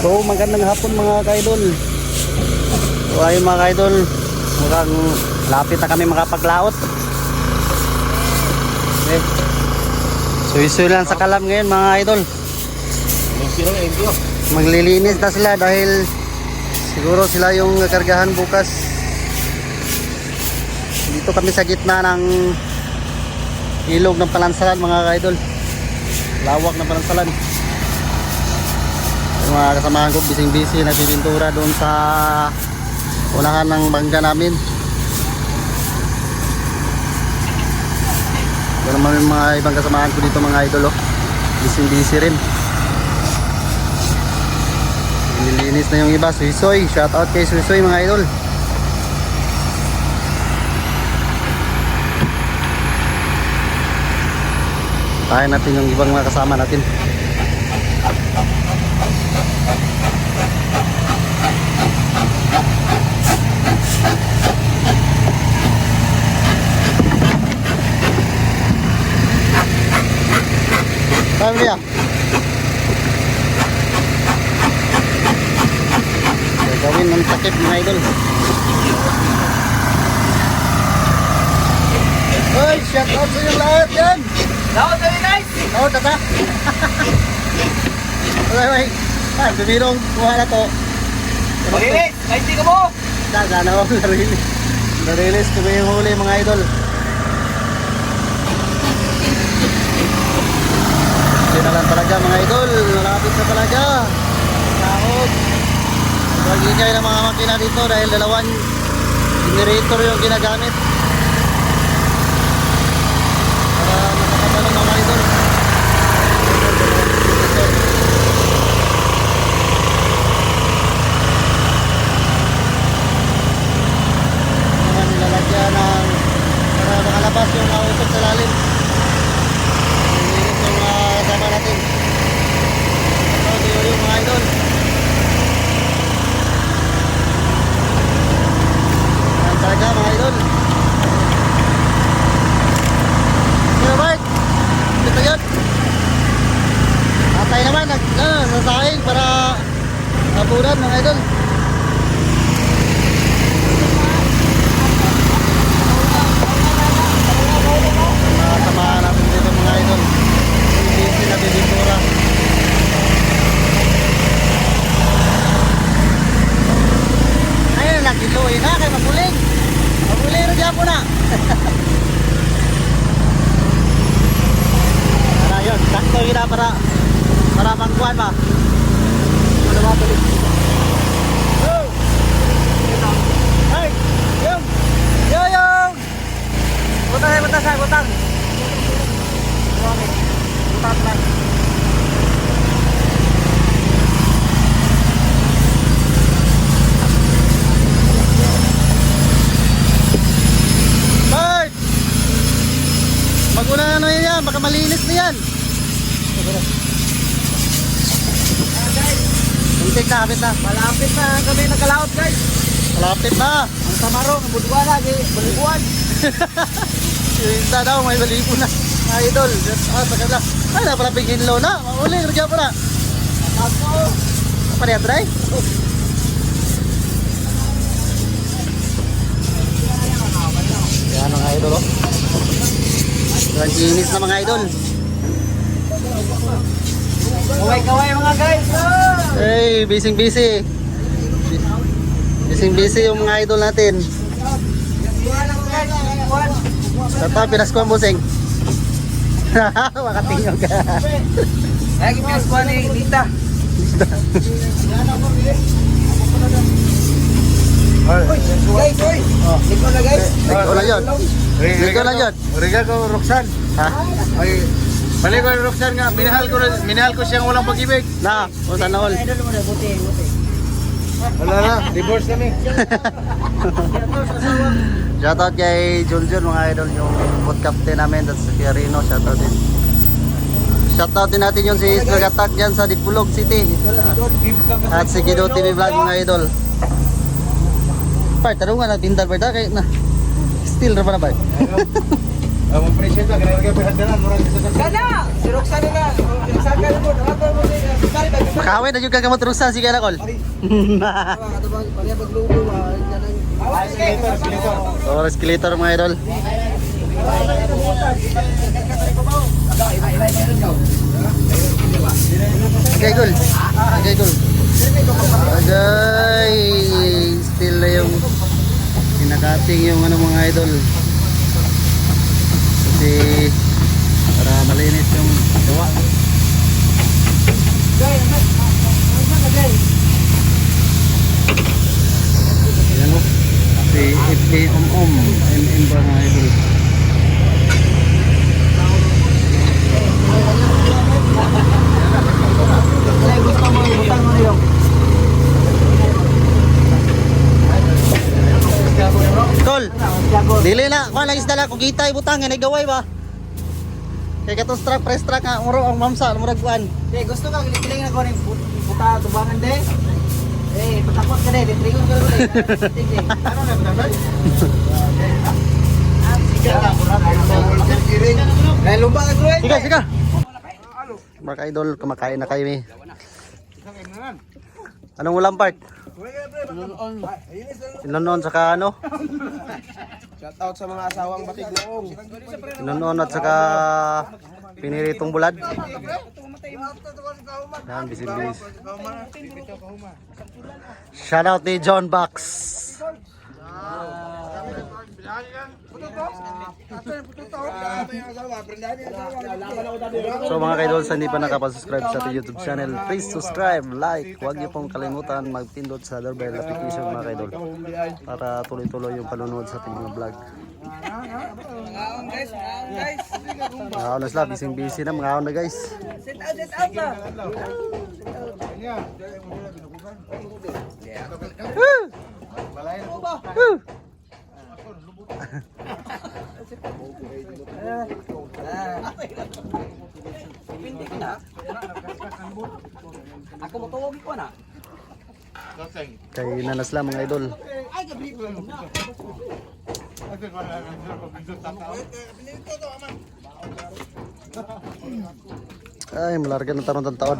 So magandang hapon mga ka-idol. So ayun mga ka-idol, mukhang lapit na kami makapaglaot. Okay. So iso lang sa kalam ngayon mga idol. Maglilinis na sila dahil siguro sila yung kargahan bukas. Dito kami sa gitna ng ilog ng Palansalan mga ka-idol. Lawak ng Palansalan. Yung mga kasamahan ko bising-busy nagpipintura doon sa unahan ng bangga namin. Doon naman yung mga ibang kasamahan ko dito mga idol, oh. Bising-busy rin. Nililinis na yung iba. Suisoy, shout out kay Suisoy mga idol. Tayo natin yung ibang mga kasama natin. Sabi niya gagawin ng takip mga idol. Oy, shout out sa inyong lahat yan. Laot kami guys! Oo, tata. Okay. Bibirong kuha na to. Marilis! Kahit di ka mo! Sana ako narilis. Narilis ko yung huli mga idol. Hindi na lang talaga mga idol. Malapit na talaga. Sahod. Magigay ng mga makina dito dahil dalawang generator yung ginagamit. Para nakakatalo mga idol. Naman nilalagyan ng para makalabas yung nautot sa lalim. Nilinis yung mga kasama natin. Ito yung mga idol. Yan talaga mga idol. Sino Mark? Dito yun. Atay naman. Nasaing para nabunan mga idol. Samahan natin dito mga idol. Busy na bibintura. Ayun, nakiluin na kay maguling. Maguling rin dyan po na. Ano yun, sakto yun na para mangkuhan ba. Ano ba tuloy? Hey! Yung! Yung! Butang! Butang! Butang lang. Bart! Mag-una ano yan, baka malinis na yan. Muntik na, kapit na. Malapit na kami nagkalaot guys! Malapit na. Ang tamarong, ang budwa na, baliguan! Yung isa daw, may baligo na. Idol, sa kanila. Ay, na pala pigin low na. Mauli, nagyan pa na. Ako! Pariya, try. Yan mga idol, oh. Ang inis na mga idol. Kaway mga guys! Hey, busy. Busy yung mga idol natin. Tata, pinaskuhan busing. Makatingog ka. Lagi pinaskuhan ni Nita. Guys, oy! Liko na guys! Liko lang yun. Liko lang yun. Riga ko Roxanne. Ha? Ay, balik ko Roxanne nga, minahal ko siyang walang pag-ibig. Na, o sana all. Wala na, divorce kami. Shoutout kay Junjun mga idol, yung boat captain namin, that's si Fiorino, shoutout din. Shoutout din natin yung si Isnagatak dyan sa Dipulog City. At si Kido TV Vlog mga idol. Part, tarungan na, pindal pa kay na. Still ra pa na ba? Ang presyo ta, kanang gabay hadalan, murag sa Kana! Si Roxanne na! Saka na mo, ako mo ni Kari Makawin na yung kagamatrusan si Kanakol. Katubang palibag lugo. So, escalator mga idol. Okay, cool. Okay, cool. Okay, still na yung kinakating yung ano mga idol. Kasi para malinis yung gawa. Yan o. Si FA MM ba mga idol. Tol, dili na, kuha lang isda lang, kung kita ibutang, yan ay gaway ba? Kaya katong strap, press track nga, muro ang mamsa, murag kuhan. Gusto ka, kiling na ko rin puta tubangan de. Patakot ka de, trigon ka rin. Ano na, brother? Dahil lumba ka rin. Sige, sige. Mga idol, kumakain na kayo eh. Anong ulam part? Sinonon saka ano? Shout out sa mga asawang batigong. Sinonon at saka piniritong bulad. Yan, bisis-bis. Shoutout ni John Box. So mga kaidol, sa hindi pa nakapasubscribe sa ating YouTube channel, please subscribe, like, huwag niyo pong kalimutan magpindot sa doorbell notification mga kaidol para tuloy-tuloy yung panunood sa ating mga vlog. Mga on na sila, busy na mga on na guys. Sit out na. Ako mo tawag ko na. Kay nanas lang mga idol. Ay, malarga ng tarong taon.